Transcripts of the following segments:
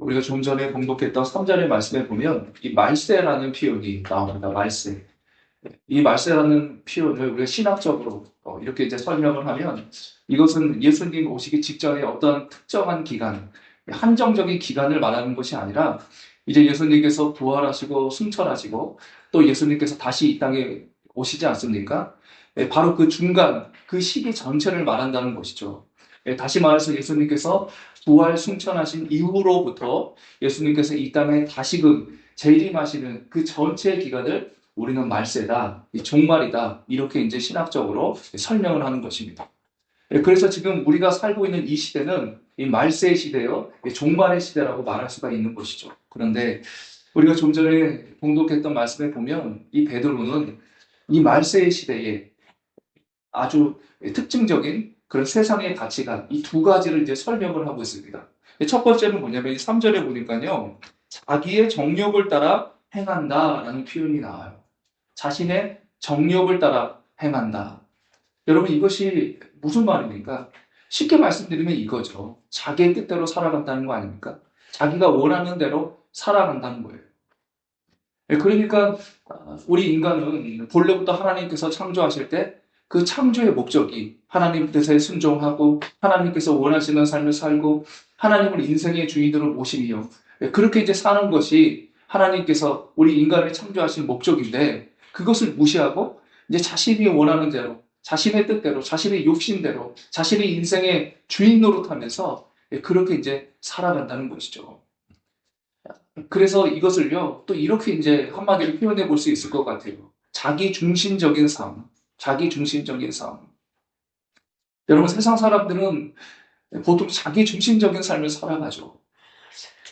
우리가 좀 전에 봉독했던 3절의 말씀에 보면 이 말세라는 표현이 나옵니다. 말세. 이 말세라는 표현을 우리가 신학적으로 이렇게 이제 설명을 하면 이것은 예수님 오시기 직전에 어떤 특정한 기간, 한정적인 기간을 말하는 것이 아니라 이제 예수님께서 부활하시고 승천하시고 또 예수님께서 다시 이 땅에 오시지 않습니까? 바로 그 중간, 그 시기 전체를 말한다는 것이죠. 다시 말해서 예수님께서 부활 승천하신 이후로부터 예수님께서 이 땅에 다시금 재림하시는 그 전체 기간을 우리는 말세다, 종말이다, 이렇게 이제 신학적으로 설명을 하는 것입니다. 그래서 지금 우리가 살고 있는 이 시대는 이 말세의 시대요, 종말의 시대라고 말할 수가 있는 것이죠. 그런데 우리가 좀 전에 봉독했던 말씀에 보면 이 베드로는 이 말세의 시대에 아주 특징적인 그런 세상의 가치관, 이 두 가지를 이제 설명을 하고 있습니다. 첫 번째는 뭐냐면 이 3절에 보니까요, 자기의 정욕을 따라 행한다라는 표현이 나와요. 자신의 정욕을 따라 행한다. 여러분, 이것이 무슨 말입니까? 쉽게 말씀드리면 이거죠. 자기의 뜻대로 살아간다는 거 아닙니까? 자기가 원하는 대로 살아간다는 거예요. 그러니까 우리 인간은 본래부터 하나님께서 창조하실 때 그 창조의 목적이 하나님 뜻에 순종하고 하나님께서 원하시는 삶을 살고 하나님을 인생의 주인으로 모시며 그렇게 이제 사는 것이 하나님께서 우리 인간을 창조하신 목적인데 그것을 무시하고 이제 자신이 원하는 대로 자신의 뜻대로 자신의 욕심대로 자신의 인생의 주인 노릇하면서 그렇게 이제 살아간다는 것이죠. 그래서 이것을요, 또 이렇게 이제 한마디로 표현해 볼 수 있을 것 같아요. 자기 중심적인 삶, 자기 중심적인 삶. 여러분, 세상 사람들은 보통 자기 중심적인 삶을 살아가죠.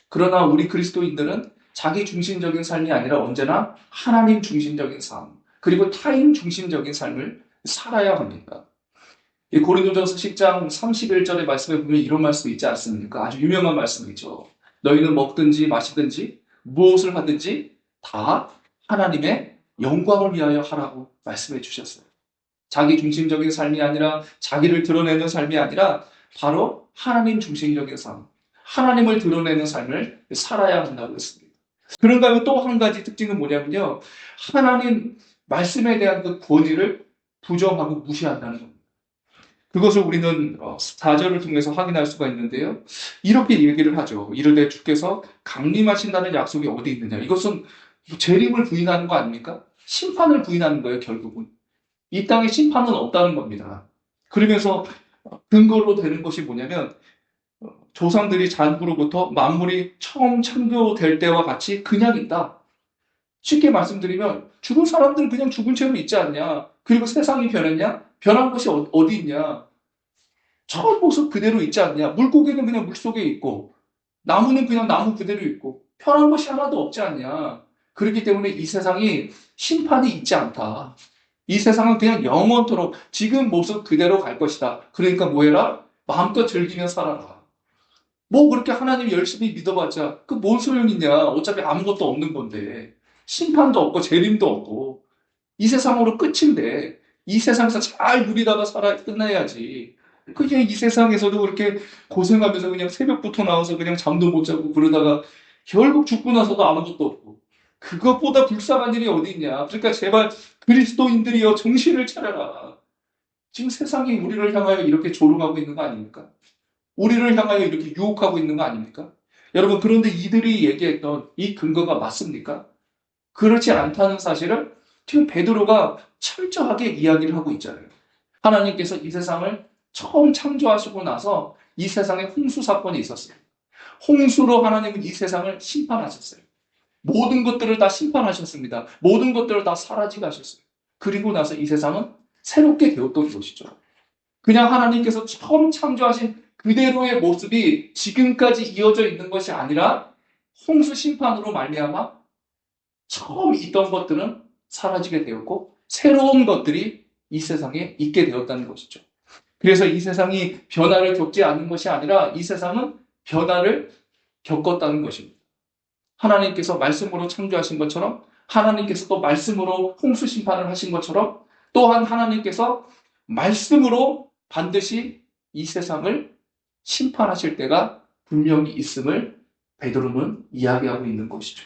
그러나 우리 그리스도인들은 자기 중심적인 삶이 아니라 언제나 하나님 중심적인 삶, 그리고 타인 중심적인 삶을 살아야 합니다. 이 고린도전서 10장 31절의 말씀에 보면 이런 말씀이 있지 않습니까? 아주 유명한 말씀이죠. 너희는 먹든지 마시든지 무엇을 하든지 다 하나님의 영광을 위하여 하라고 말씀해 주셨어요. 자기 중심적인 삶이 아니라 자기를 드러내는 삶이 아니라 바로 하나님 중심적인 삶, 하나님을 드러내는 삶을 살아야 한다고 했습니다. 그런가 하면 또 한 가지 특징은 뭐냐면요. 하나님 말씀에 대한 그 권위를 부정하고 무시한다는 겁니다. 그것을 우리는 4절을 통해서 확인할 수가 있는데요. 이렇게 얘기를 하죠. 이르되 주께서 강림하신다는 약속이 어디 있느냐. 이것은 재림을 부인하는 거 아닙니까? 심판을 부인하는 거예요, 결국은. 이 땅에 심판은 없다는 겁니다. 그러면서 근거로 되는 것이 뭐냐면 조상들이 잔부로부터 만물이 처음 창조될 때와 같이 그냥 있다. 쉽게 말씀드리면 죽은 사람들은 그냥 죽은 채로 있지 않냐. 그리고 세상이 변했냐? 변한 것이 어디 있냐? 처음 모습 그대로 있지 않냐? 물고기는 그냥 물속에 있고 나무는 그냥 나무 그대로 있고 변한 것이 하나도 없지 않냐? 그렇기 때문에 이 세상이 심판이 있지 않다. 이 세상은 그냥 영원토록 지금 모습 그대로 갈 것이다. 그러니까 뭐 해라? 마음껏 즐기며 살아라. 뭐 그렇게 하나님 열심히 믿어봤자 그 뭔 소용 있냐? 어차피 아무것도 없는 건데 심판도 없고 재림도 없고 이 세상으로 끝인데 이 세상에서 잘 누리다가 살아 끝내야지. 그냥 이 세상에서도 그렇게 고생하면서 그냥 새벽부터 나와서 그냥 잠도 못 자고 그러다가 결국 죽고 나서도 아무것도 없고 그것보다 불쌍한 일이 어디 있냐. 그러니까 제발 그리스도인들이여 정신을 차려라. 지금 세상이 우리를 향하여 이렇게 조롱하고 있는 거 아닙니까? 우리를 향하여 이렇게 유혹하고 있는 거 아닙니까? 여러분, 그런데 이들이 얘기했던 이 근거가 맞습니까? 그렇지 않다는 사실을 지금 베드로가 철저하게 이야기를 하고 있잖아요. 하나님께서 이 세상을 처음 창조하시고 나서 이 세상에 홍수 사건이 있었어요. 홍수로 하나님은 이 세상을 심판하셨어요. 모든 것들을 다 심판하셨습니다. 모든 것들을 다 사라지게 하셨어요. 그리고 나서 이 세상은 새롭게 되었던 것이죠. 그냥 하나님께서 처음 창조하신 그대로의 모습이 지금까지 이어져 있는 것이 아니라 홍수 심판으로 말미암아 처음 있던 것들은 사라지게 되었고 새로운 것들이 이 세상에 있게 되었다는 것이죠. 그래서 이 세상이 변화를 겪지 않는 것이 아니라 이 세상은 변화를 겪었다는 것입니다. 하나님께서 말씀으로 창조하신 것처럼 하나님께서 또 말씀으로 홍수 심판을 하신 것처럼 또한 하나님께서 말씀으로 반드시 이 세상을 심판하실 때가 분명히 있음을 베드로는 이야기하고 있는 것이죠.